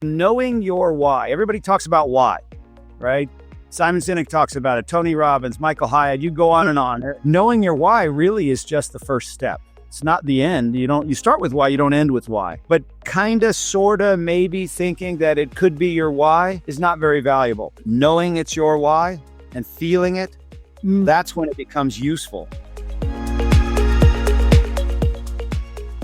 Knowing your why. Everybody talks about why, right? Simon Sinek talks about it. Tony Robbins, Michael Hyatt, you go on and on. Knowing your why really is just the first step. It's not the end. You start with why, you don't end with why. But kinda, sorta, maybe thinking that it could be your why is not very valuable. Knowing it's your why and feeling it, that's when it becomes useful.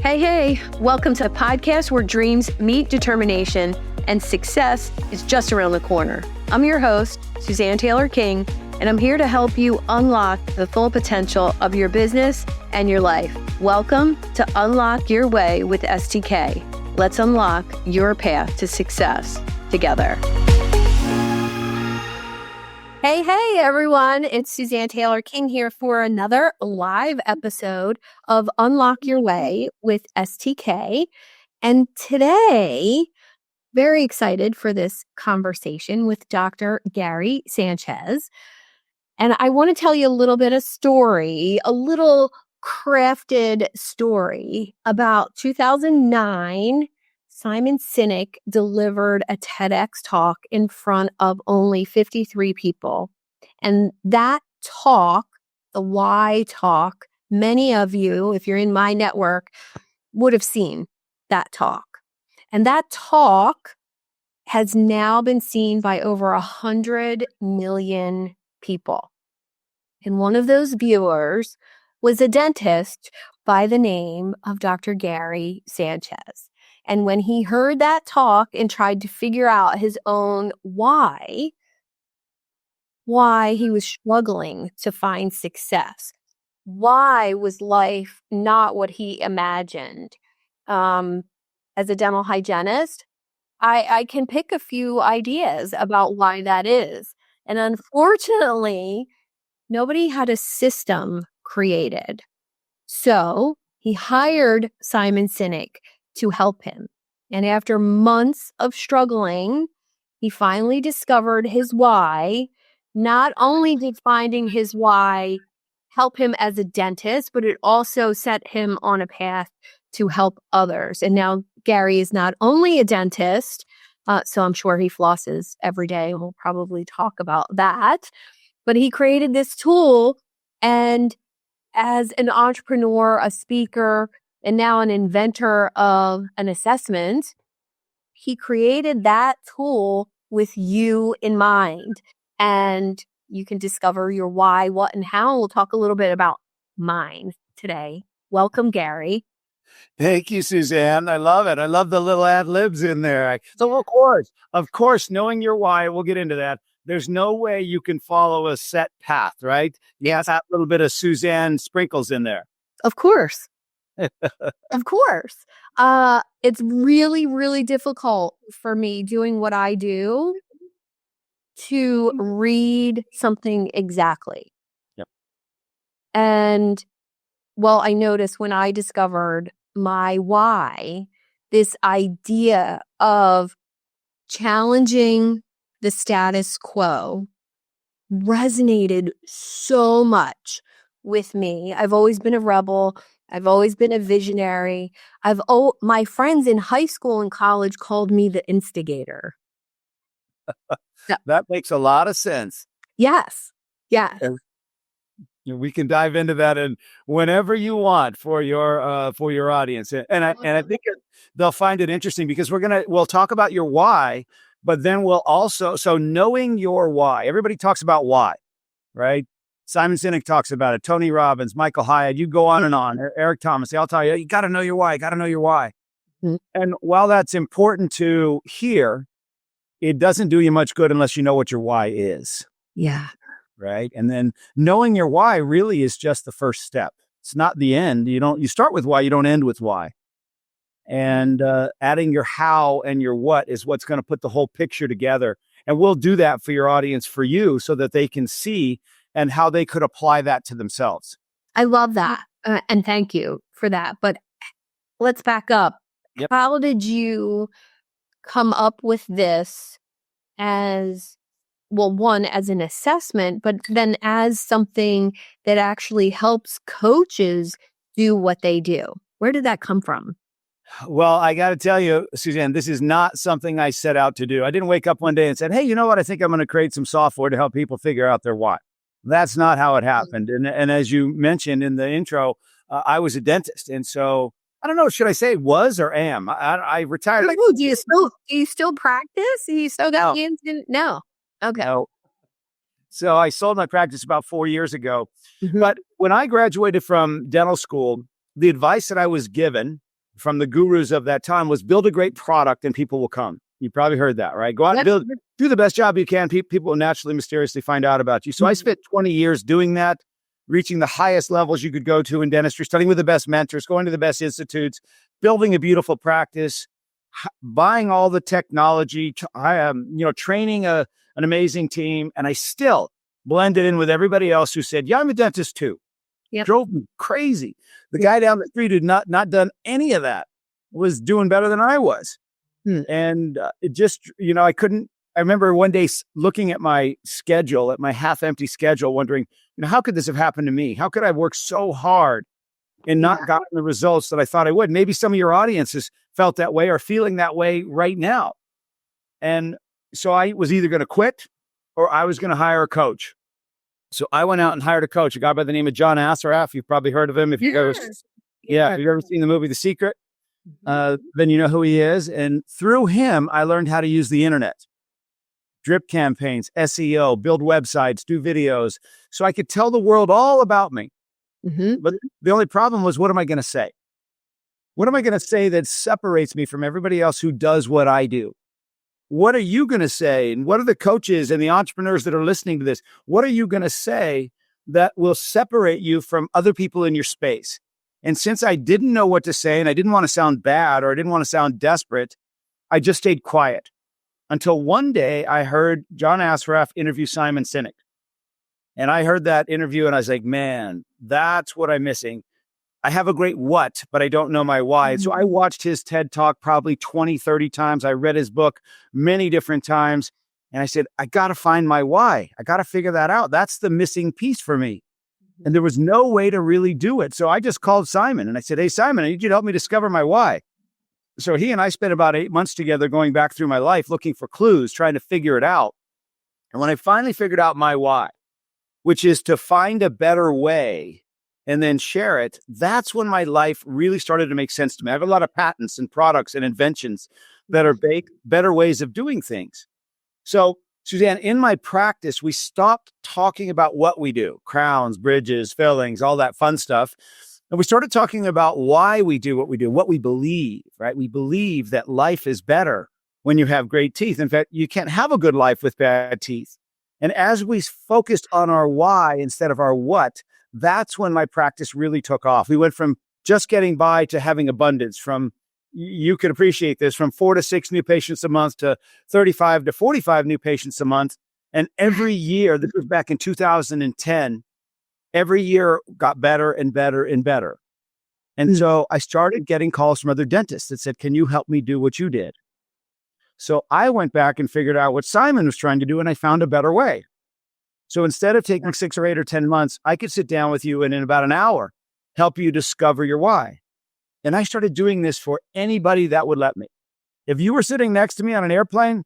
Hey, welcome to a podcast where dreams meet determination and success is just around the corner. I'm your host, Suzanne Taylor-King, and I'm here to help you unlock the full potential of your business and your life. Welcome to Unlock Your Way with STK. Let's unlock your path to success together. Hey, everyone. It's Suzanne Taylor-King here for another live episode of Unlock Your Way with STK. And today, very excited for this conversation with Dr. Gary Sanchez. And I want to tell you a little bit of story, a little crafted story about 2009. Simon Sinek delivered a TEDx talk in front of only 53 people. And that talk, the why talk, many of you, if you're in my network, would have seen that talk. And that talk has now been seen by over 100 million people. And one of those viewers was a dentist by the name of Dr. Gary Sanchez. And when he heard that talk and tried to figure out his own why he was struggling to find success, why was life not what he imagined? As a dental hygienist, I can pick a few ideas about why that is. And unfortunately, nobody had a system created. So he hired Simon Sinek to help him. And after months of struggling, he finally discovered his why. Not only did finding his why help him as a dentist, but it also set him on a path to help others. And now Gary is not only a dentist, so I'm sure he flosses every day, and we'll probably talk about that, but he created this tool, and as an entrepreneur, a speaker, and now an inventor of an assessment, he created that tool with you in mind. And you can discover your why, what, and how. We'll talk a little bit about mine today. Welcome, Gary. Thank you, Suzanne. I love it. I love the little ad libs in there. So of course, knowing your why, we'll get into that. There's no way you can follow a set path, right? You have that little bit of Suzanne sprinkles in there. Of course. Of course. It's really, really difficult for me doing what I do to read something exactly. Yep. And well, I noticed when I discovered my why, this idea of challenging the status quo resonated so much with me. I've always been a rebel. I've always been a visionary. My friends in high school and college called me the instigator. That makes a lot of sense. Yes. And we can dive into that and whenever you want for your audience. And I think they'll find it interesting because we'll talk about your why, but then we'll also, so knowing your why. Everybody talks about why, right? Simon Sinek talks about it. Tony Robbins, Michael Hyatt, you go on and on. Eric Thomas, I'll tell you got to know your why, Mm-hmm. And while that's important to hear, it doesn't do you much good unless you know what your why is. Yeah. Right. And then knowing your why really is just the first step. It's not the end. You start with why, you don't end with why. And adding your how and your what is what's going to put the whole picture together. And we'll do that for your audience, for you, so that they can see and how they could apply that to themselves. I love that. And thank you for that. But let's back up. Yep. How did you come up with this as, well, one, as an assessment, but then as something that actually helps coaches do what they do? Where did that come from? Well, I got to tell you, Suzanne, this is not something I set out to do. I didn't wake up one day and said, hey, you know what? I think I'm going to create some software to help people figure out their why. That's not how it happened. And as you mentioned in the intro, I was a dentist. And so I don't know, should I say was or am? I retired. Oh, do you still practice? Do you still got hands in? No. Okay. No. So I sold my practice about 4 years ago. Mhm. But when I graduated from dental school, the advice that I was given from the gurus of that time was build a great product and people will come. You probably heard that, right? Go out and Yep. do the best job you can. People will naturally, mysteriously find out about you. So I Mhm. spent 20 years doing that, reaching the highest levels you could go to in dentistry, studying with the best mentors, going to the best institutes, building a beautiful practice, buying all the technology. I am, training an amazing team, and I still blended in with everybody else who said, "Yeah, I'm a dentist too." Yep. Drove me crazy. The guy down the street who'd not done any of that was doing better than I was. And it just, I couldn't. I remember one day looking at my schedule, at my half-empty schedule, wondering, how could this have happened to me? How could I have worked so hard and not gotten the results that I thought I would? Maybe some of your audiences felt that way or feeling that way right now. And so I was either going to quit or I was going to hire a coach. So I went out and hired a coach, a guy by the name of John Assaraf. You've probably heard of him. If you've ever, if you've ever seen the movie The Secret, then you know who he is. And through him, I learned how to use the internet, drip campaigns, SEO, build websites, do videos, so I could tell the world all about me. But the only problem was, what am I going to say? What am I going to say that separates me from everybody else who does what I do? What are you going to say? And what are the coaches and the entrepreneurs that are listening to this? What are you going to say that will separate you from other people in your space? And since I didn't know what to say and I didn't want to sound bad or I didn't want to sound desperate, I just stayed quiet until one day I heard John Assaraf interview Simon Sinek. And I heard that interview and I was like, man, that's what I'm missing. I have a great what, but I don't know my why. So I watched his TED Talk probably 20, 30 times. I read his book many different times. And I said, I got to find my why. I got to figure that out. That's the missing piece for me. And there was no way to really do it. So I just called Simon and I said, hey, Simon, I need you to help me discover my why. So he and I spent about 8 months together going back through my life, looking for clues, trying to figure it out. And when I finally figured out my why, which is to find a better way and then share it, that's when my life really started to make sense to me. I have a lot of patents and products and inventions that are better ways of doing things. So, Suzanne, in my practice, we stopped talking about what we do, crowns, bridges, fillings, all that fun stuff. And we started talking about why we do what we do, what we believe, right? We believe that life is better when you have great teeth. In fact, you can't have a good life with bad teeth. And as we focused on our why instead of our what, that's when my practice really took off. We went from just getting by to having abundance, from, you could appreciate this, from 4 to 6 new patients a month to 35 to 45 new patients a month. And every year, this was back in 2010, every year got better and better and better. And so I started getting calls from other dentists that said, can you help me do what you did? So I went back and figured out what Simon was trying to do, and I found a better way. So instead of taking 6 or 8 or 10 months, I could sit down with you and in about an hour, help you discover your why. And I started doing this for anybody that would let me. If you were sitting next to me on an airplane,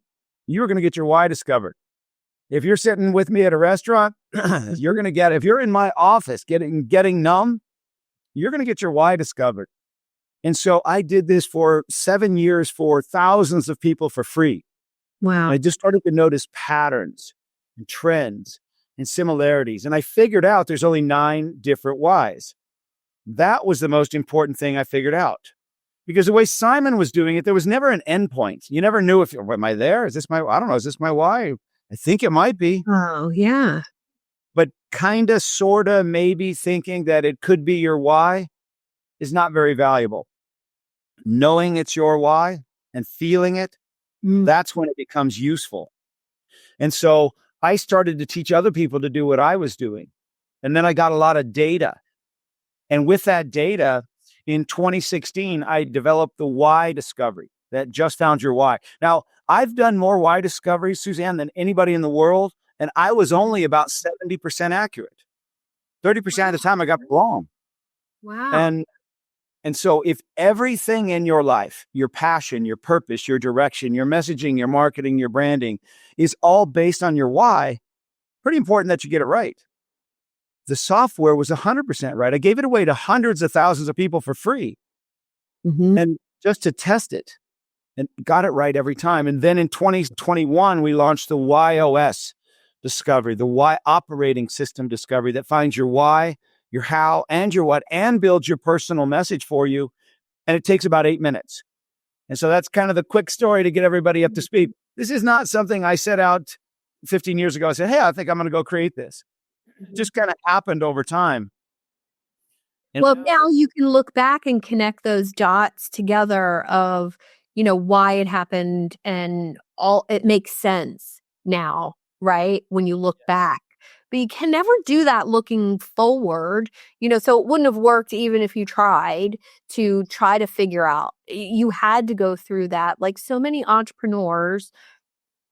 you were going to get your why discovered. If you're sitting with me at a restaurant, you're going to get, if you're in my office getting numb, you're going to get your why discovered. And so I did this for 7 years for thousands of people for free. Wow. And I just started to notice patterns and trends and similarities. And I figured out there's only 9 different whys. That was the most important thing I figured out. Because the way Simon was doing it, there was never an end point. You never knew if, am I there? Is this my, I don't know, is this my why? I think it might be. Oh, yeah. But kind of, sort of, maybe thinking that it could be your why is not very valuable. Knowing it's your why and feeling it, that's when it becomes useful. And so I started to teach other people to do what I was doing. And then I got a lot of data. And with that data, in 2016, I developed the why discovery that just found your why. Now, I've done more why discoveries, Suzanne, than anybody in the world. And I was only about 70% accurate. 30% of the time I got it wrong. Wow. And And so if everything in your life, your passion, your purpose, your direction, your messaging, your marketing, your branding is all based on your why, pretty important that you get it right. The software was 100% right. I gave it away to hundreds of thousands of people for free. And just to test it, and got it right every time. And then in 2021, we launched the YOS discovery, the Y operating system discovery that finds your why, your how, and your what, and builds your personal message for you. And it takes about 8 minutes. And so that's kind of the quick story to get everybody up to speed. This is not something I set out 15 years ago. I said, hey, I think I'm going to go create this. It just kind of happened over time. And well, now you can look back and connect those dots together of, why it happened, and all it makes sense now, right? When you look back. But you can never do that looking forward, so it wouldn't have worked even if you tried to figure out. You had to go through that. Like so many entrepreneurs,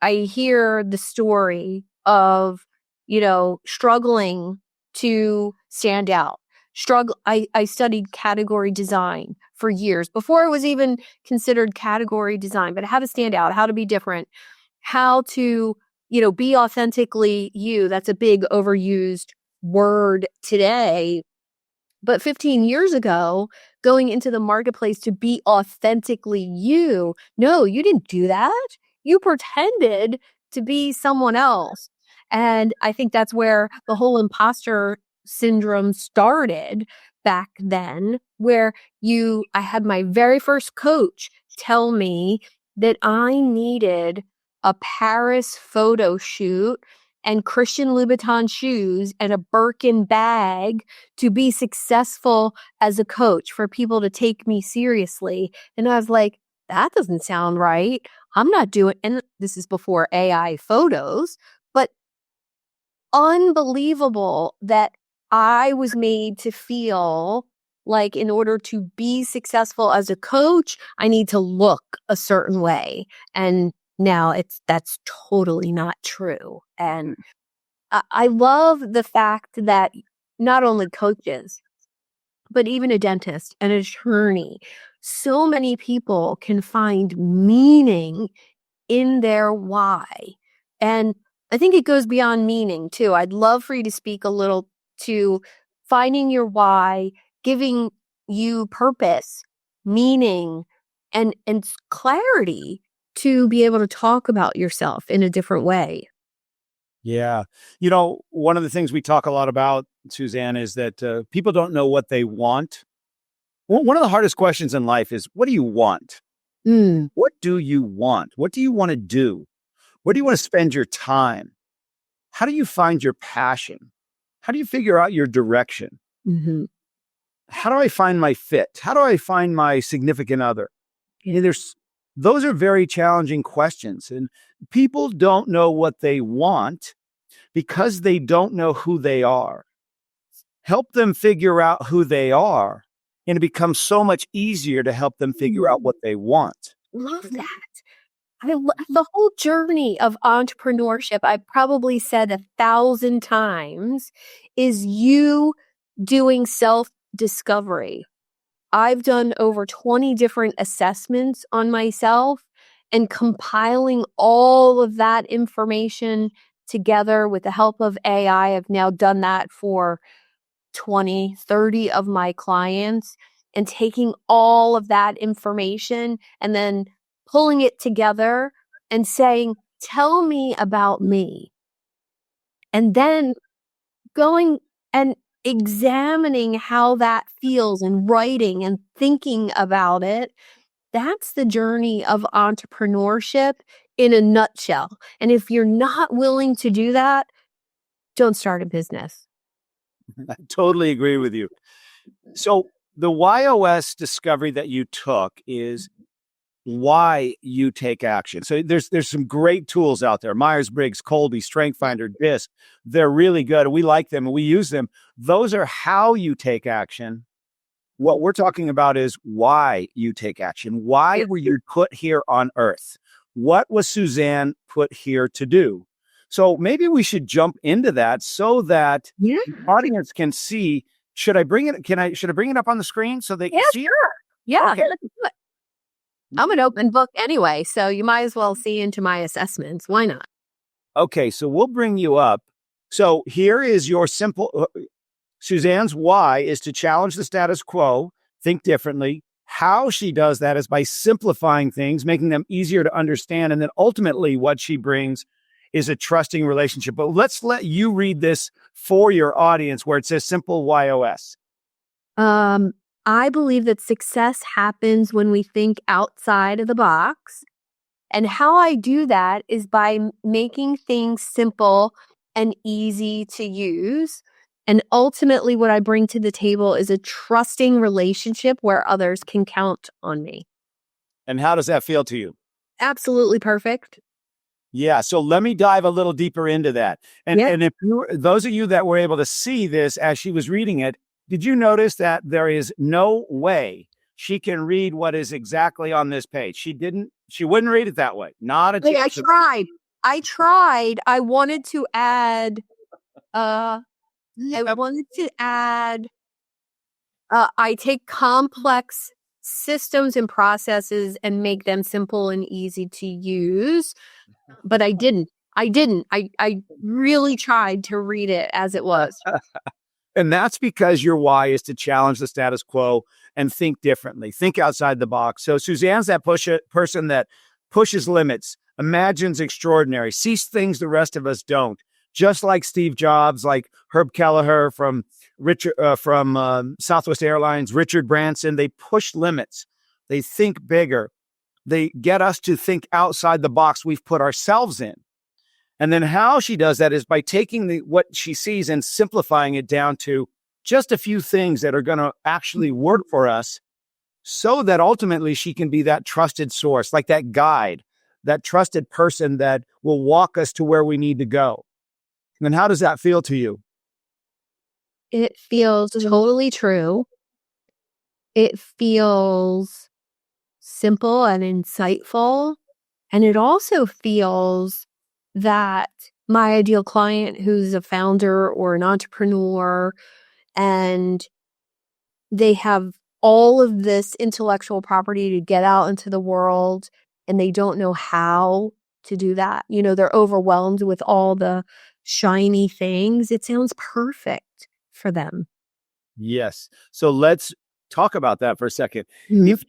I hear the story of, struggling to stand out. I studied category design for years before it was even considered category design, but how to stand out, how to be different, how to, be authentically you. That's a big overused word today. But 15 years ago, going into the marketplace to be authentically you, no, you didn't do that. You pretended to be someone else. And I think that's where the whole imposter syndrome started back then, where I had my very first coach tell me that I needed a Paris photo shoot and Christian Louboutin shoes and a Birkin bag to be successful as a coach, for people to take me seriously. And I was like, that doesn't sound right. I'm not doing, and this is before AI photos, but unbelievable that I was made to feel like in order to be successful as a coach, I need to look a certain way. And now that's totally not true. And I love the fact that not only coaches, but even a dentist, an attorney, so many people can find meaning in their why. And I think it goes beyond meaning too. I'd love for you to speak a little to finding your why, giving you purpose, meaning, and clarity to be able to talk about yourself in a different way. Yeah. One of the things we talk a lot about, Suzanne, is that people don't know what they want. One of the hardest questions in life is, what do you want? What do you want? What do you want to do? Where do you want to spend your time? How do you find your passion? How do you figure out your direction? How do I find my fit? How do I find my significant other? Those are very challenging questions, and people don't know what they want because they don't know who they are. Help them figure out who they are, and it becomes so much easier to help them figure out what they want. Love that. The whole journey of entrepreneurship, I probably said 1,000 times, is you doing self-discovery. I've done over 20 different assessments on myself, and compiling all of that information together with the help of AI. I've now done that for 20, 30 of my clients, and taking all of that information and then pulling it together and saying, tell me about me. And then going and examining how that feels and writing and thinking about it. That's the journey of entrepreneurship in a nutshell. And if you're not willing to do that, don't start a business. I totally agree with you. So the YOS discovery that you took is why you take action. So there's some great tools out there. Myers-Briggs, Colby, StrengthsFinder, DISC. They're really good. We like them and we use them. Those are how you take action. What we're talking about is why you take action. Why were you put here on earth? What was Suzanne put here to do? So maybe we should jump into that so that the audience can see should I bring it? Should I bring it up on the screen so they can see it? Sure. Yeah. Okay. Let's do it. I'm an open book anyway, so you might as well see into my assessments. Why not? Okay, so we'll bring you up. So here is your simple, Suzanne's why is to challenge the status quo, think differently. How she does that is by simplifying things, making them easier to understand. And then ultimately what she brings is a trusting relationship. But let's let you read this for your audience where it says simple YOS. I believe that success happens when we think outside of the box. And how I do that is by making things simple and easy to use. And ultimately, what I bring to the table is a trusting relationship where others can count on me. And how does that feel to you? Absolutely perfect. Yeah. So let me dive a little deeper into that. And if those of you that were able to see this as she was reading it, did you notice that there is no way she can read what is exactly on this page? She wouldn't read it that way. Not a chance. I tried. I wanted to add, I take complex systems and processes and make them simple and easy to use, but I didn't. I really tried to read it as it was. And that's because your why is to challenge the status quo and think differently, think outside the box. So Suzanne's that person that pushes limits, imagines extraordinary, sees things the rest of us don't. Just like Steve Jobs, like Herb Kelleher from Southwest Airlines, Richard Branson, they push limits. They think bigger. They get us to think outside the box we've put ourselves in. And then how she does that is by taking what she sees and simplifying it down to just a few things that are going to actually work for us so that ultimately she can be that trusted source, like that guide, that trusted person that will walk us to where we need to go. And how does that feel to you? It feels totally true. It feels simple and insightful. And it also feels that my ideal client who's a founder or an entrepreneur and they have all of this intellectual property to get out into the world and they don't know how to do that. You know, they're overwhelmed with all the shiny things. It sounds perfect for them. Yes. So let's talk about that for a second. Mhm.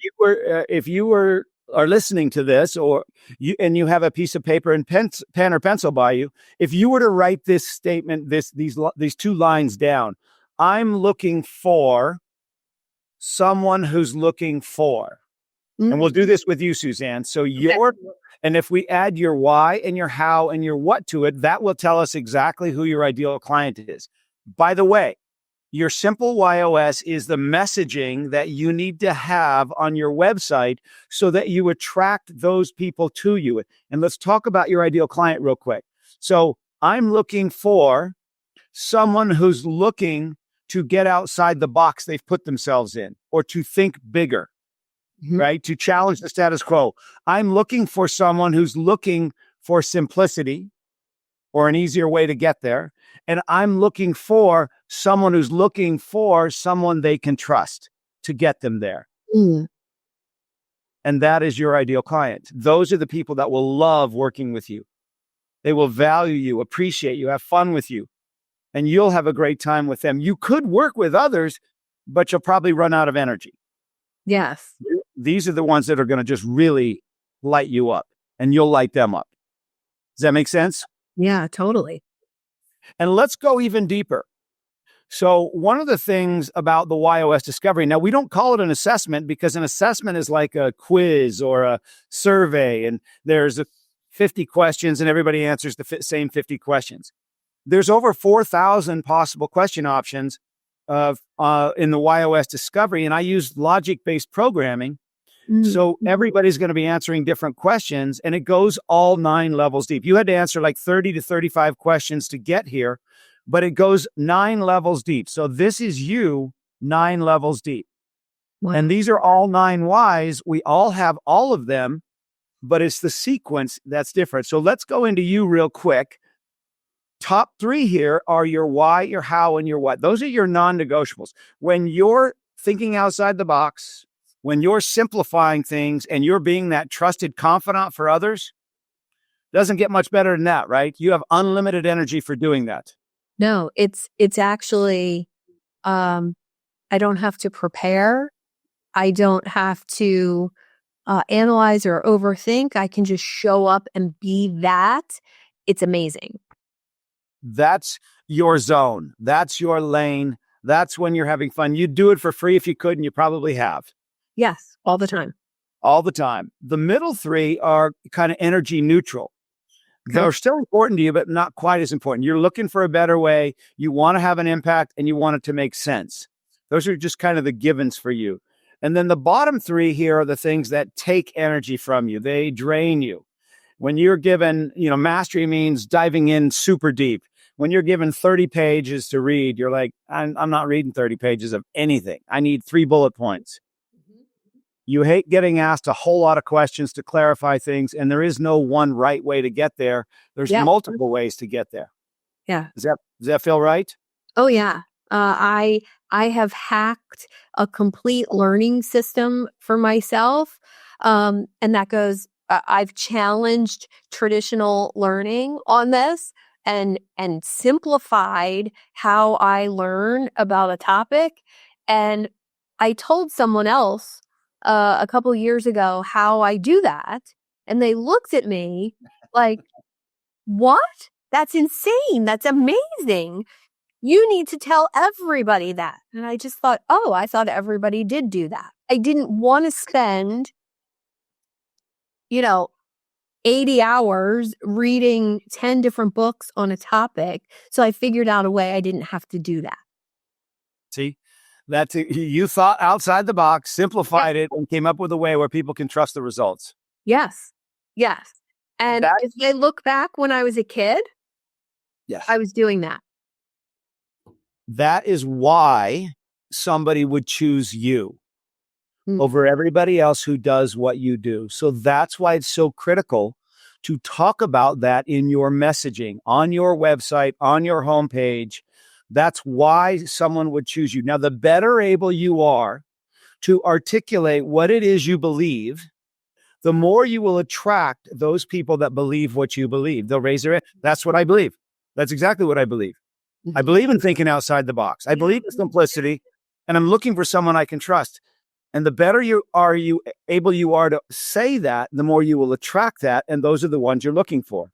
If you are listening to this, or you have a piece of paper and pen or pencil by you, if you were to write this statement, these two lines down, I'm looking for someone who's looking for, and we'll do this with you, Suzanne. So and if we add your why and your how and your what to it, that will tell us exactly who your ideal client is. By the way, your simple YOS is the messaging that you need to have on your website so that you attract those people to you. And let's talk about your ideal client real quick. So I'm looking for someone who's looking to get outside the box they've put themselves in, or to think bigger, right? To challenge the status quo. I'm looking for someone who's looking for simplicity or an easier way to get there. And I'm looking for someone who's looking for someone they can trust to get them there. And that is your ideal client. Those are the people that will love working with you. They will value you, appreciate you, have fun with you, and you'll have a great time with them. You could work with others, but you'll probably run out of energy. Yes. These are the ones that are going to just really light you up, and you'll light them up. Does that make sense? Yeah, totally. And let's go even deeper. So one of the things about the YOS discovery, now we don't call it an assessment because an assessment is like a quiz or a survey, and there's 50 questions and everybody answers the same 50 questions. There's over 4,000 possible question options in the YOS discovery, and I use logic-based programming. So everybody's going to be answering different questions, and it goes all 9 levels deep. You had to answer like 30 to 35 questions to get here, but it goes 9 levels deep. So this is you 9 levels deep. Wow. And these are all 9 whys. We all have all of them, but it's the sequence that's different. So let's go into you real quick. top three here are your why, your how, and your what. Those are your non-negotiables. When you're thinking outside the box, when you're simplifying things and you're being that trusted confidant for others, doesn't get much better than that, right? You have unlimited energy for doing that. No, it's actually, I don't have to prepare. I don't have to analyze or overthink. I can just show up and be that. It's amazing. That's your zone. That's your lane. That's when you're having fun. You'd do it for free if you could, and you probably have. Yes, all the time. All the time. The middle three are kind of energy neutral. Okay. They're still important to you, but not quite as important. You're looking for a better way. You want to have an impact and you want it to make sense. Those are just kind of the givens for you. And then the bottom three here are the things that take energy from you. They drain you. When you're given, mastery means diving in super deep. When you're given 30 pages to read, you're like, I'm not reading 30 pages of anything. I need 3 bullet points. You hate getting asked a whole lot of questions to clarify things, and there is no one right way to get there. There's multiple ways to get there. Yeah. Does that feel right? Oh yeah. I have hacked a complete learning system for myself, and that goes. I've challenged traditional learning on this and simplified how I learn about a topic. And I told someone else a couple years ago how I do that, and they looked at me like, "What? That's insane! That's amazing! You need to tell everybody that." And I just thought, "Oh, I thought everybody did do that." I didn't want to spend, 80 hours reading 10 different books on a topic. So I figured out a way I didn't have to do that. See, you thought outside the box, simplified it, and came up with a way where people can trust the results. Yes. Yes. And if I look back when I was a kid, I was doing that. That is why somebody would choose you over everybody else who does what you do. So that's why it's so critical to talk about that in your messaging, on your website, on your homepage. That's why someone would choose you. Now, the better able you are to articulate what it is you believe, the more you will attract those people that believe what you believe. They'll raise their hand. That's what I believe. That's exactly what I believe. I believe in thinking outside the box. I believe in simplicity, and I'm looking for someone I can trust. And the better you are to say that, the more you will attract that. And those are the ones you're looking for.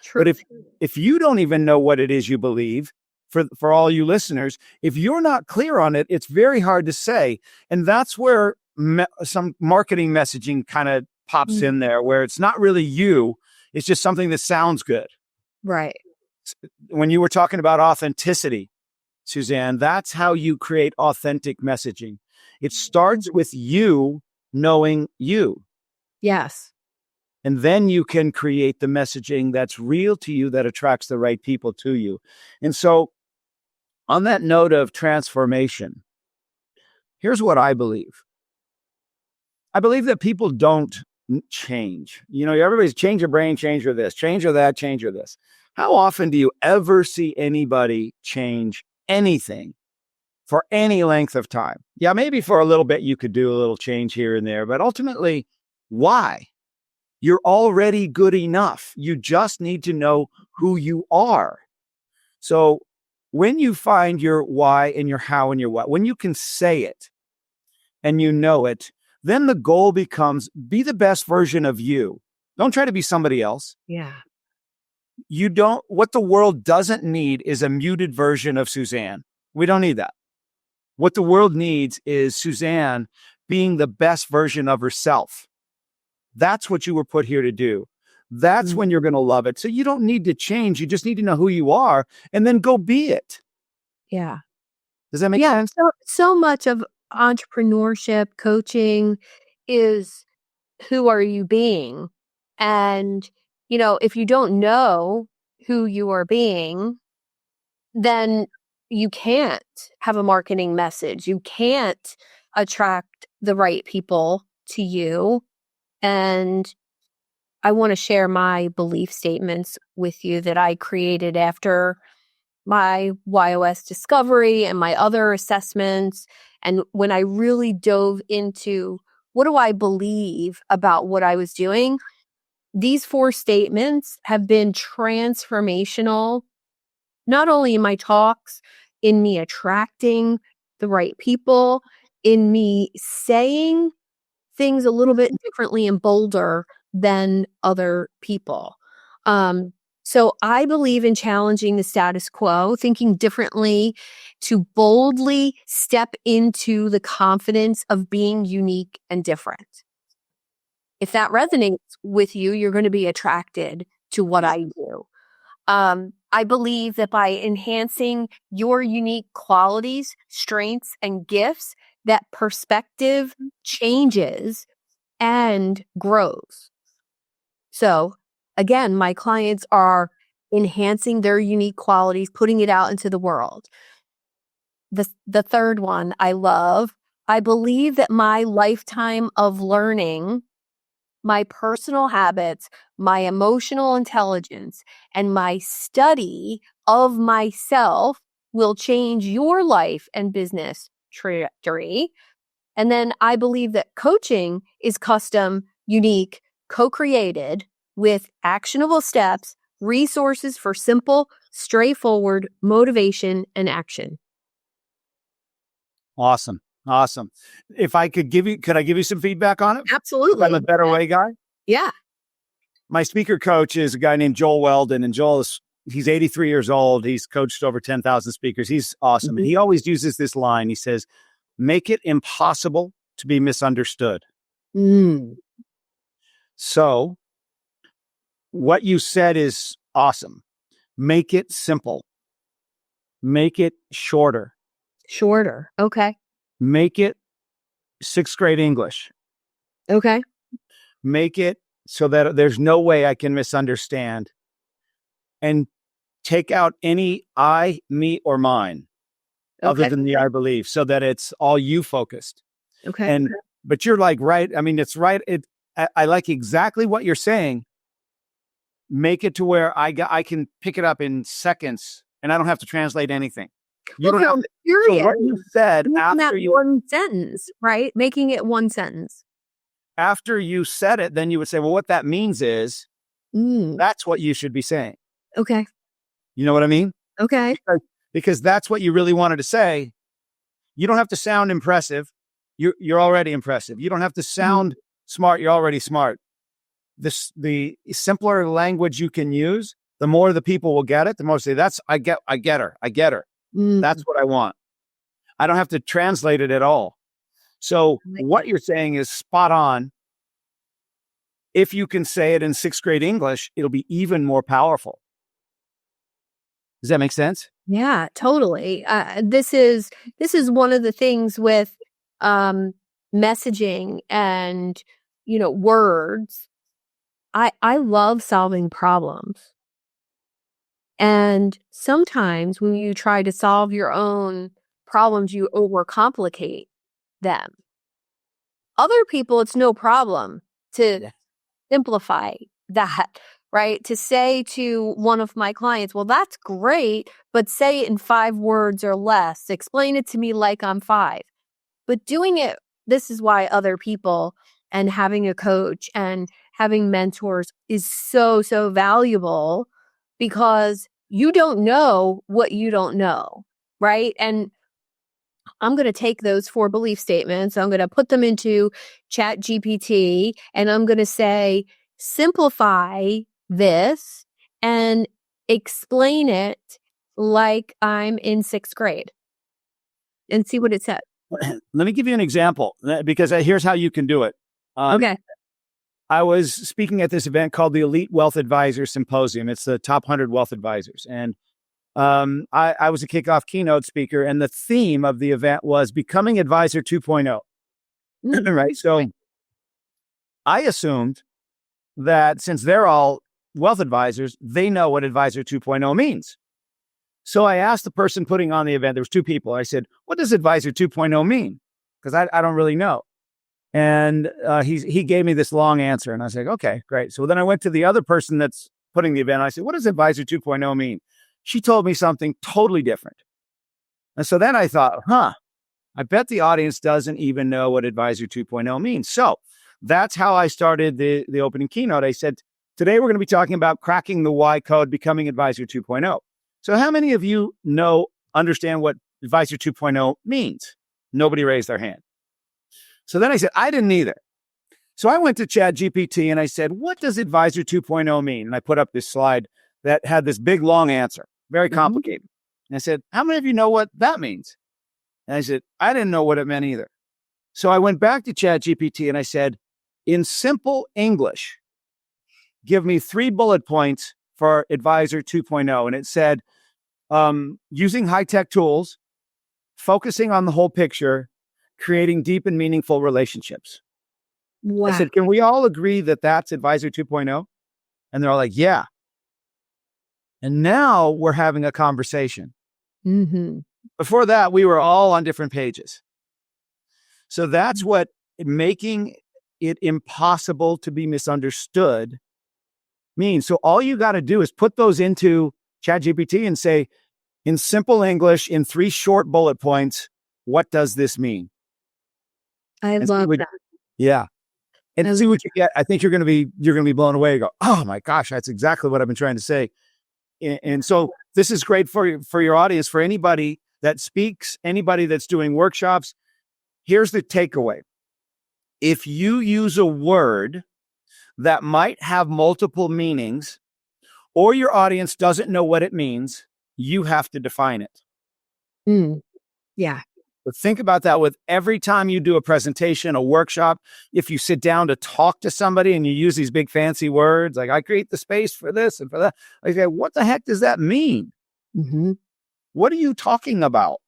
True. But if you don't even know what it is you believe, for all you listeners, if you're not clear on it, it's very hard to say. And that's where some marketing messaging kind of pops in there, where it's not really you. It's just something that sounds good. Right. When you were talking about authenticity, Suzanne, that's how you create authentic messaging. It starts with you knowing you. Yes. And then you can create the messaging that's real to you, that attracts the right people to you. And so on that note of transformation, here's what I believe. I believe that people don't change. Everybody's change your brain, change your this, change your that, change your this. How often do you ever see anybody change anything for any length of time? Yeah, maybe for a little bit you could do a little change here and there, but ultimately, why? You're already good enough. You just need to know who you are. So when you find your why and your how and your what, when you can say it and you know it, then the goal becomes be the best version of you. Don't try to be somebody else. Yeah. What the world doesn't need is a muted version of Suzanne. We don't need that. What the world needs is Suzanne being the best version of herself. That's what you were put here to do. That's when you're going to love it. So you don't need to change. You just need to know who you are and then go be it. Yeah. Does that make sense? So much of entrepreneurship, coaching is who are you being? And, if you don't know who you are being, then you can't have a marketing message. You can't attract the right people to you. And I want to share my belief statements with you that I created after my YOS discovery and my other assessments. And when I really dove into what do I believe about what I was doing, these 4 statements have been transformational, not only in my talks, in me attracting the right people, in me saying things a little bit differently and bolder than other people. So I believe in challenging the status quo, thinking differently to boldly step into the confidence of being unique and different. If that resonates with you, you're going to be attracted to what I do. I believe that by enhancing your unique qualities, strengths, and gifts, that perspective changes and grows. So again, my clients are enhancing their unique qualities, putting it out into the world. The third one I love, I believe that my lifetime of learning, my personal habits, my emotional intelligence, and my study of myself will change your life and business trajectory. And then I believe that coaching is custom, unique, co-created with actionable steps, resources for simple, straightforward motivation and action. Awesome. Awesome. If I could could I give you some feedback on it? Absolutely. I'm a better way guy. Yeah. My speaker coach is a guy named Joel Weldon, and he's 83 years old. He's coached over 10,000 speakers. He's awesome. And he always uses this line. He says, make it impossible to be misunderstood. So what you said is awesome. Make it simple. Make it shorter. Shorter. Okay. Make it 6th grade English. Okay. Make it so that there's no way I can misunderstand. And take out any I, me, or mine, other than the I believe, so that it's all you focused. Okay. But you're like, right. I mean, it's right. I like exactly what you're saying. Make it to where I can pick it up in seconds and I don't have to translate anything. You don't have to. So what you said after one sentence, right? Making it one sentence. After you said it, then you would say, well, what that means is that's what you should be saying. Okay. You know what I mean? Okay. Because that's what you really wanted to say. You don't have to sound impressive. You're already impressive. You don't have to sound smart. You're already smart. The simpler language you can use, the more the people will get it. The more say, I get her. That's what I want. I don't have to translate it at all. So what you're saying is spot on. If you can say it in 6th grade English, it'll be even more powerful. Does that make sense? Yeah, totally. This is one of the things with messaging and words. I love solving problems. And sometimes when you try to solve your own problems, you overcomplicate them. Other people, it's no problem to simplify that, right? To say to one of my clients, well, that's great, but say it in 5 words or less. Explain it to me like I'm 5. But doing it, this is why other people and having a coach and having mentors is so, so valuable, because you don't know what you don't know, right? And I'm going to take those 4 belief statements, I'm going to put them into Chat GPT, and I'm going to say, simplify this and explain it like I'm in 6th grade, and see what it says. Let me give you an example, because here's how you can do it. Okay. I was speaking at this event called the Elite Wealth Advisor Symposium. It's the top 100 wealth advisors. And I was a kickoff keynote speaker, and the theme of the event was Becoming Advisor 2.0. Right? So I assumed that since they're all wealth advisors, they know what Advisor 2.0 means. So I asked the person putting on the event, there was 2 people. I said, what does Advisor 2.0 mean? Because I don't really know. And he gave me this long answer. And I was like, okay, great. So then I went to the other person that's putting the event. I said, what does Advisor 2.0 mean? She told me something totally different. And so then I thought, I bet the audience doesn't even know what Advisor 2.0 means. So that's how I started the opening keynote. I said, today we're going to be talking about cracking the why code, becoming Advisor 2.0. So how many of you understand what Advisor 2.0 means? Nobody raised their hand. So then I said, I didn't either. So I went to ChatGPT and I said, what does Advisor 2.0 mean? And I put up this slide that had this big, long answer, very complicated. And I said, how many of you know what that means? And I said, I didn't know what it meant either. So I went back to ChatGPT and I said, in simple English, give me 3 bullet points for Advisor 2.0. And it said, using high-tech tools, focusing on the whole picture, creating deep and meaningful relationships. Wow. I said, can we all agree that that's Advisor 2.0? And they're all like, yeah. And now we're having a conversation. Mm-hmm. Before that, we were all on different pages. So that's what making it impossible to be misunderstood means. So all you got to do is put those into ChatGPT and say, in simple English, in 3 short bullet points, what does this mean? I love that. Yeah. And see what you get. I think you're going to be blown away. You go, oh my gosh, that's exactly what I've been trying to say. And so this is great for your audience, for anybody that speaks, anybody that's doing workshops. Here's the takeaway. If you use a word that might have multiple meanings, or your audience doesn't know what it means, you have to define it. Yeah. But think about that with every time you do a presentation, a workshop. If you sit down to talk to somebody and you use these big fancy words, like I create the space for this and for that, I say, what the heck does that mean? Mm-hmm. What are you talking about?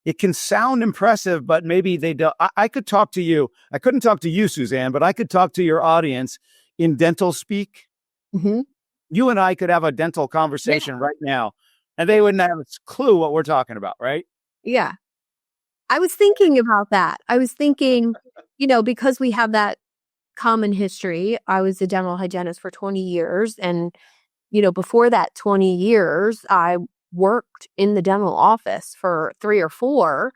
It can sound impressive, but maybe they don't. I could talk to you. I couldn't talk to you, Suzanne, but I could talk to your audience in dental speak. Mm-hmm. You and I could have a dental conversation right now, and they wouldn't have a clue what we're talking about, right? Yeah. I was thinking about that. I was thinking, because we have that common history, I was a dental hygienist for 20 years. And, before that 20 years, I worked in the dental office for 3 or 4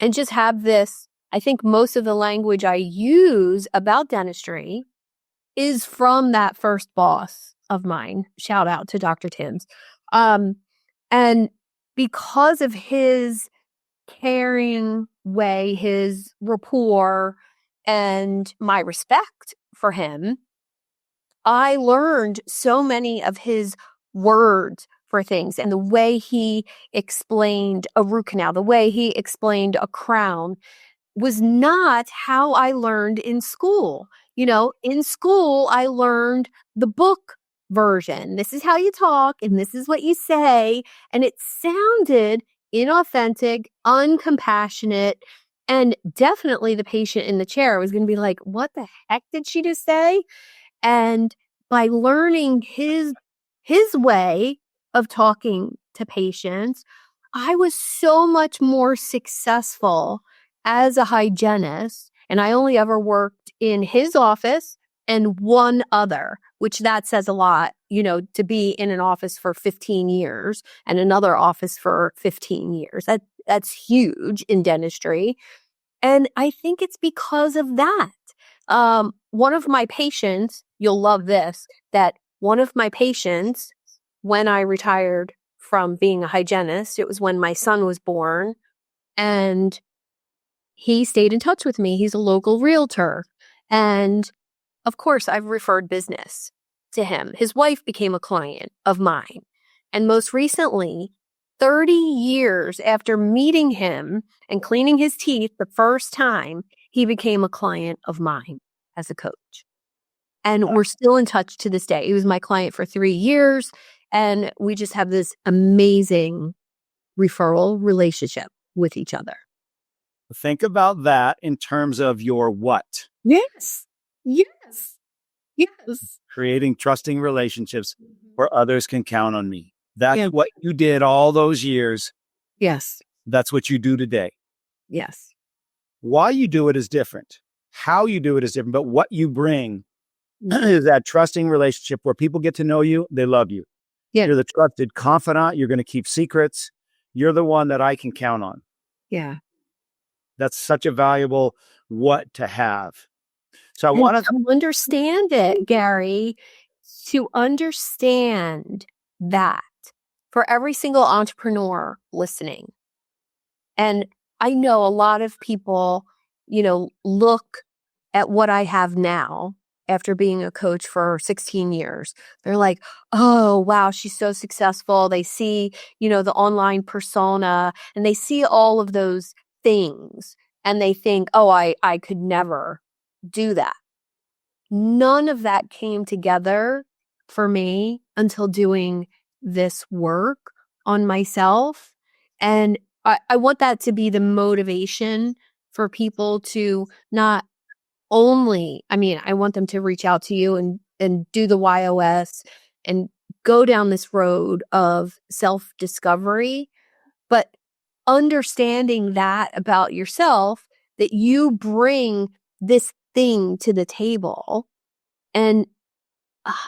and just have this. I think most of the language I use about dentistry is from that first boss of mine. Shout out to Dr. Timms. And because of his caring way, his rapport, and my respect for him, I learned so many of his words for things and the way he explained a root canal, the way he explained a crown was not how I learned in school. In school, I learned the book version. This is how you talk and this is what you say. And it sounded inauthentic, uncompassionate, and definitely the patient in the chair was going to be like, what the heck did she just say? And by learning his way of talking to patients, I was so much more successful as a hygienist. And I only ever worked in his office and one other, which that says a lot, to be in an office for 15 years and another office for 15 years. That's huge in dentistry. And I think it's because of that. One of my patients, you'll love this, that one of my patients, when I retired from being a hygienist, it was when my son was born, and he stayed in touch with me. He's a local realtor. And of course, I've referred business to him. His wife became a client of mine. And most recently, 30 years after meeting him and cleaning his teeth the first time, he became a client of mine as a coach. And we're still in touch to this day. He was my client for 3 years, and we just have this amazing referral relationship with each other. Think about that in terms of your what. Yes. Creating trusting relationships where others can count on me. That's what you did all those years. Yes. That's what you do today. Yes. Why you do it is different. How you do it is different, but what you bring is that trusting relationship where people get to know you, they love you. Yeah. You're the trusted confidant. You're going to keep secrets. You're the one that I can count on. Yeah. That's such a valuable what to have. So I And want to understand it, Gary, to understand that for every single entrepreneur listening. And I know a lot of people, look at what I have now after being a coach for 16 years. They're like, oh, wow, she's so successful. They see, the online persona and they see all of those things and they think, oh, I could never do that. None of that came together for me until doing this work on myself. And I want that to be the motivation for people to not only, I want them to reach out to you and do the YOS and go down this road of self-discovery, but understanding that about yourself, that you bring this thing to the table and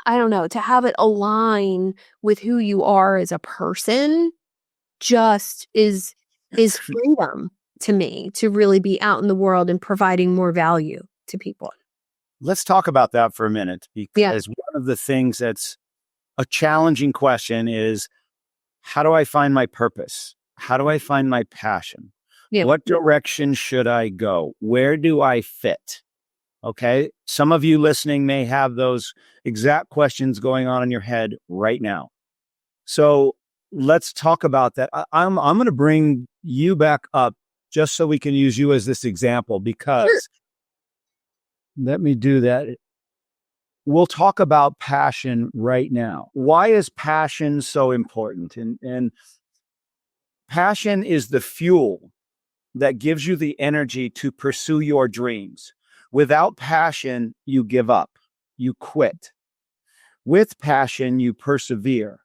I don't know, to have it align with who you are as a person just is freedom to me to really be out in the world and providing more value to people. Let's talk about that for a minute, Yeah. because one of the things that's a challenging question is, how do I find my purpose? How do I find my passion? Yeah. What direction should I go? Where do I fit? Okay. Some of you listening may have those exact questions going on in your head right now. So let's talk about that. I'm going to bring you back up just so we can use you as this example, because let me do that. We'll talk about passion right now. Why is passion so important? And passion is the fuel that gives you the energy to pursue your dreams. Without passion, you give up, you quit. With passion, you persevere.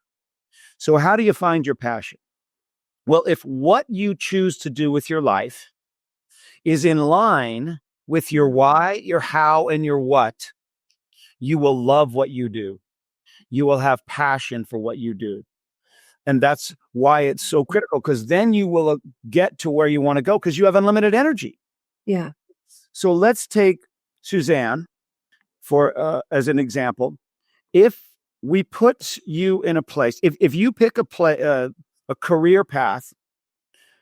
So how do you find your passion? Well, if what you choose to do with your life is in line with your why, your how, and your what, you will love what you do. You will have passion for what you do. And that's why it's so critical, because then you will get to where you want to go because you have unlimited energy. Yeah. So let's take Suzanne for as an example. If we put you in a place, if you pick a career path,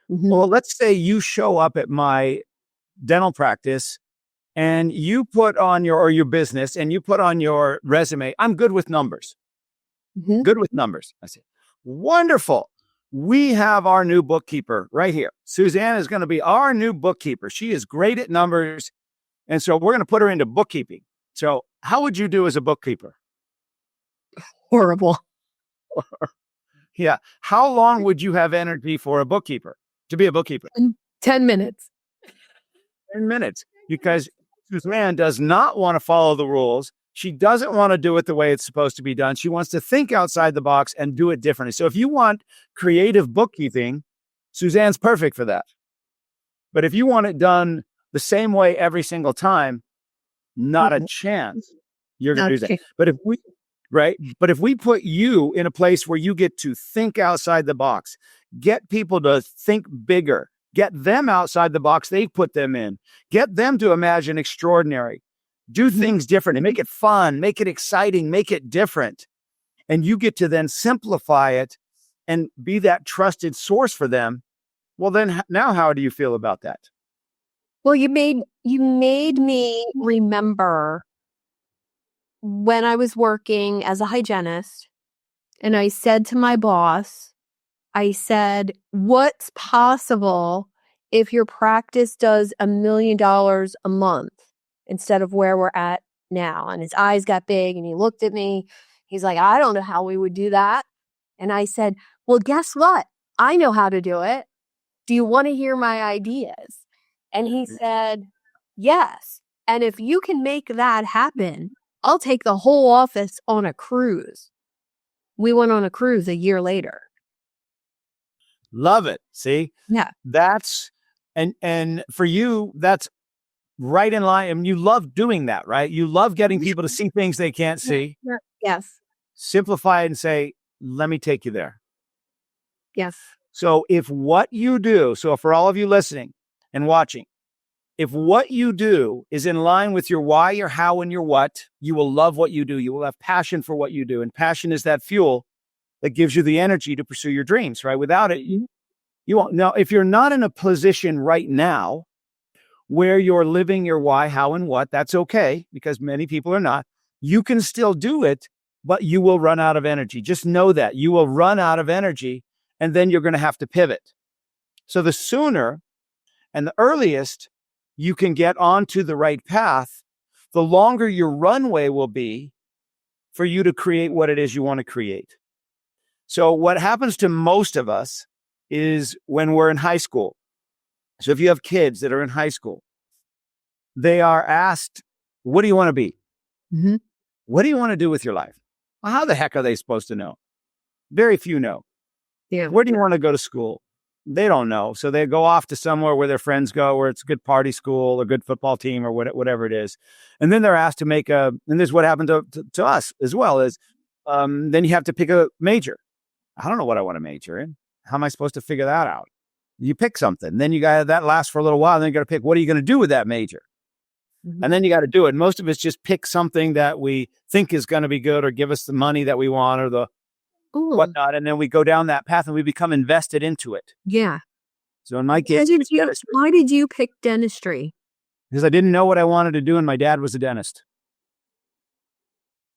well, let's say you show up at my dental practice and you put on your business and you put on your resume, I'm good with numbers. Good with numbers. I said, wonderful. We have our new bookkeeper right here. Suzanne is going to be our new bookkeeper. She is great at numbers. And so we're going to put her into bookkeeping. So how would you do as a bookkeeper? Horrible. Yeah. How long would you have energy for a bookkeeper, to be a bookkeeper? 10 minutes. 10 minutes. Because Suzanne does not want to follow the rules. She doesn't want to do it the way it's supposed to be done. She wants to think outside the box and do it differently. So if you want creative bookkeeping, Suzanne's perfect for that. But if you want it done the same way every single time, not a chance you're going to do that. But if we put you in a place where you get to think outside the box, get people to think bigger, get them outside the box they put them in, get them to imagine extraordinary, do things different and make it fun, make it exciting, make it different. And you get to then simplify it and be that trusted source for them. Well, then now how do you feel about that? Well, you made me remember when I was working as a hygienist and I said to my boss, I said, what's possible if your practice does $1 million a month instead of where we're at now? And his eyes got big and he looked at me. He's like, I don't know how we would do that. And I said, well, guess what? I know how to do it. Do you want to hear my ideas? And he said, yes. And if you can make that happen, I'll take the whole office on a cruise. We went on a cruise a year later. Love it. See? Yeah. That's And for you, that's right in line. And you love doing that, right? You love getting people to see things they can't see. Yes. Simplify it and say, let me take you there. Yes. So if what you do, so for all of you listening and watching, if what you do is in line with your why, your how, and your what, you will love what you do. You will have passion for what you do. And passion is that fuel that gives you the energy to pursue your dreams, right? Without it, you won't. Now, if you're not in a position right now where you're living your why, how, and what, that's okay, because many people are not. You can still do it, but you will run out of energy. Just know that you will run out of energy, and then you're going to have to pivot. So the sooner and the earliest you can get onto the right path, the longer your runway will be for you to create what it is you want to create. So what happens to most of us is when we're in high school. So if you have kids that are in high school, they are asked, what do you want to be? Mm-hmm. What do you want to do with your life? Well, how the heck are they supposed to know? Very few know. Yeah. Where do you want to go to school? They don't know. So they go off to somewhere where their friends go, where it's a good party school, a good football team, or whatever it is. And then they're asked to make and this is what happened to us as well, is then you have to pick a major. I don't know what I want to major in. How am I supposed to figure that out? You pick something. Then you got that lasts for a little while. And then you got to pick, what are you going to do with that major? Mm-hmm. And then you got to do it. Most of us just pick something that we think is going to be good or give us the money that we want or the whatnot. And then we go down that path and we become invested into it. Yeah. So in my case, why did you pick dentistry? Because I didn't know what I wanted to do, and my dad was a dentist.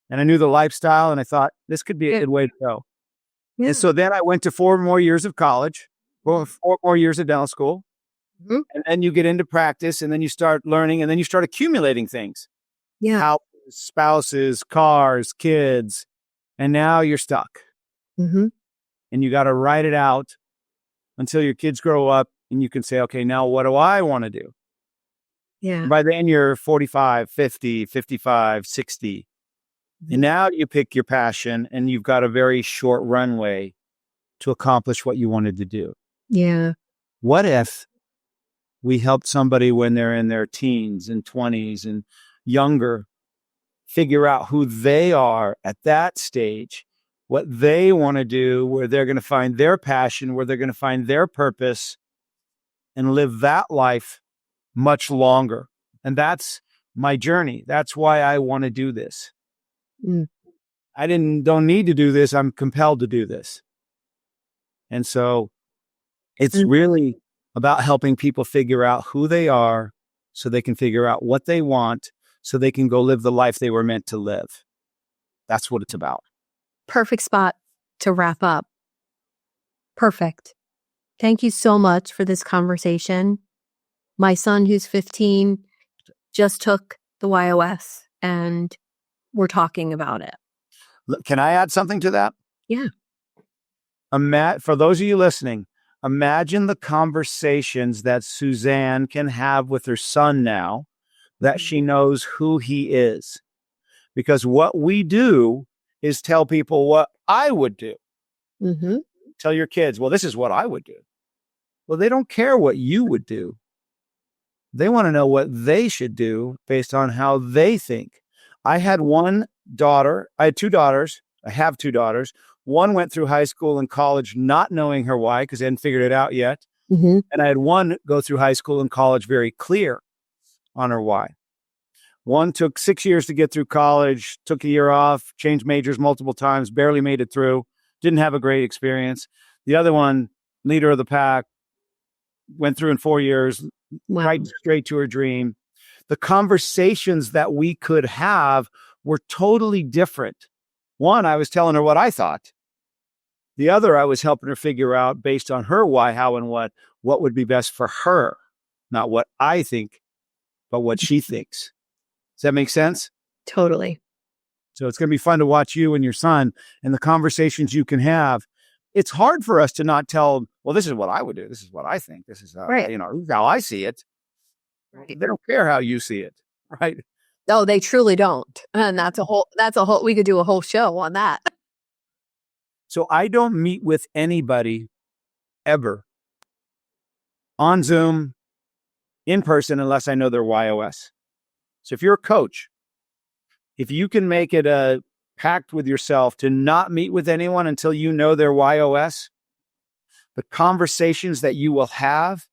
And I knew the lifestyle, and I thought, this could be a good way to go. Yeah. And so then I went to 4 more years of college, 4 more years of dental school. Mm-hmm. And then you get into practice, and then you start learning, and then you start accumulating things. Yeah. Houses, spouses, cars, kids. And now you're stuck. Mm-hmm. And you got to write it out until your kids grow up, and you can say, okay, now what do I want to do? Yeah. And by then you're 45, 50, 55, 60. Mm-hmm. And now you pick your passion, and you've got a very short runway to accomplish what you wanted to do. Yeah. What if we helped somebody when they're in their teens and 20s and younger figure out who they are at that stage, what they want to do, where they're going to find their passion, where they're going to find their purpose, and live that life much longer. And that's my journey. That's why I want to do this. Mm. I don't need to do this. I'm compelled to do this. And so it's really about helping people figure out who they are so they can figure out what they want so they can go live the life they were meant to live. That's what it's about. Perfect spot to wrap up. Perfect. Thank you so much for this conversation. My son, who's 15, just took the YOS, and we're talking about it. Can I add something to that? Yeah. For those of you listening, imagine the conversations that Suzanne can have with her son now that she knows who he is. Because what we do is tell people what I would do. Mm-hmm. Tell your kids, well, this is what I would do. Well, they don't care what you would do. They want to know what they should do based on how they think. I had one daughter. I had 2 daughters. I have 2 daughters. One went through high school and college not knowing her why because they hadn't figured it out yet. Mm-hmm. And I had one go through high school and college very clear on her why. One took 6 years to get through college, took a year off, changed majors multiple times, barely made it through, didn't have a great experience. The other one, leader of the pack, went through in 4 years, right straight to her dream. The conversations that we could have were totally different. One, I was telling her what I thought. The other, I was helping her figure out based on her why, how, and what would be best for her. Not what I think, but what she thinks. Does that make sense? Totally. So it's going to be fun to watch you and your son and the conversations you can have. It's hard for us to not tell, well, this is what I would do. This is what I think. This is how, how I see it. Right. They don't care how you see it. Right. No, they truly don't. And that's a whole, we could do a whole show on that. So I don't meet with anybody ever on Zoom, in person unless I know their YOS. So if you're a coach, if you can make it a pact with yourself to not meet with anyone until you know their YOS, the conversations that you will have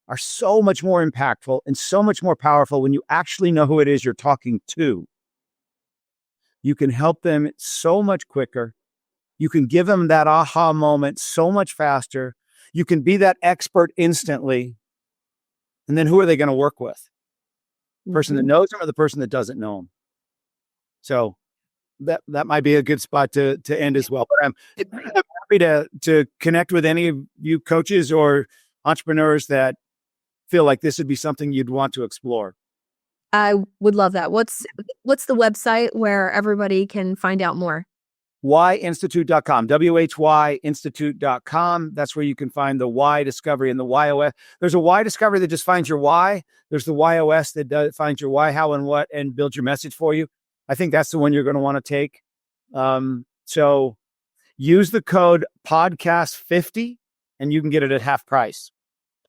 are so much more impactful and so much more powerful when you actually know who it is you're talking to. You can help them so much quicker. You can give them that aha moment so much faster. You can be that expert instantly. And then who are they going to work with? The person that knows them or the person that doesn't know them? So that might be a good spot to end as well. But I'm happy to connect with any of you coaches or entrepreneurs that feel like this would be something you'd want to explore. I would love that. What's the website where everybody can find out more? Whyinstitute.com, WHYinstitute.com. That's where you can find the why discovery and the YOS. There's a why discovery that just finds your why. There's the YOS that finds your why, how, and what, and builds your message for you. I think that's the one you're going to want to take. So use the code podcast50 and you can get it at half price.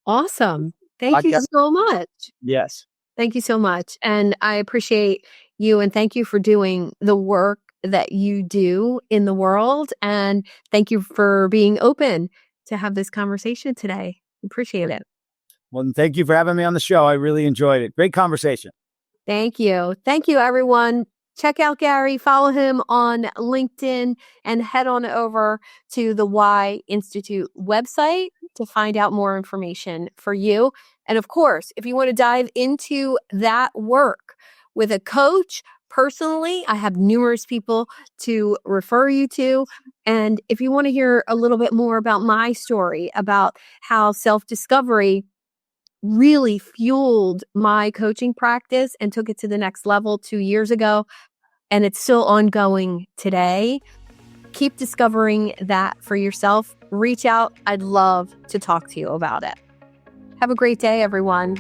Awesome. Thank you so much. Yes. Thank you so much. And I appreciate you and thank you for doing the work that you do in the world. And thank you for being open to have this conversation today. Appreciate it. Well, thank you for having me on the show. I really enjoyed it. Great conversation. Thank you. Thank you, everyone. Check out Gary, follow him on LinkedIn, and head on over to the Why Institute website to find out more information for you. And of course, if you want to dive into that work with a coach, personally, I have numerous people to refer you to. And if you want to hear a little bit more about my story, about how self-discovery really fueled my coaching practice and took it to the next level 2 years ago, and it's still ongoing today, keep discovering that for yourself. Reach out. I'd love to talk to you about it. Have a great day, everyone.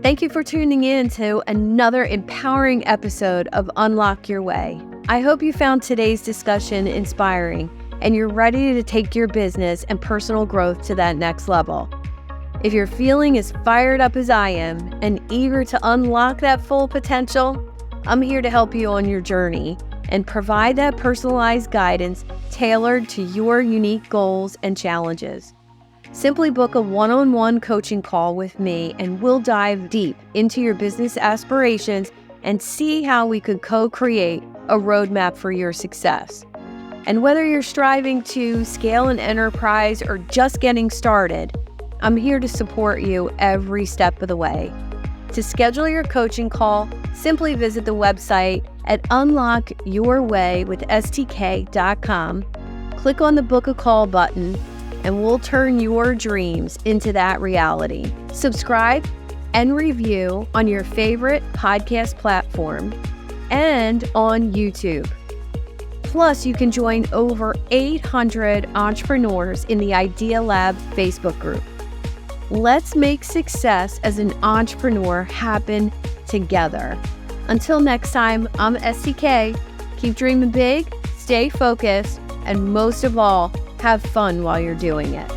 Thank you for tuning in to another empowering episode of Unlock Your Way. I hope you found today's discussion inspiring and you're ready to take your business and personal growth to that next level. If you're feeling as fired up as I am and eager to unlock that full potential, I'm here to help you on your journey and provide that personalized guidance tailored to your unique goals and challenges. Simply book a one-on-one coaching call with me and we'll dive deep into your business aspirations and see how we could co-create a roadmap for your success. And whether you're striving to scale an enterprise or just getting started, I'm here to support you every step of the way. To schedule your coaching call, simply visit the website at unlockyourwaywithstk.com, click on the Book a Call button, and we'll turn your dreams into that reality. Subscribe and review on your favorite podcast platform and on YouTube. Plus, you can join over 800 entrepreneurs in the Idea Lab Facebook group. Let's make success as an entrepreneur happen together. Until next time, I'm STK. Keep dreaming big, stay focused, and most of all, have fun while you're doing it.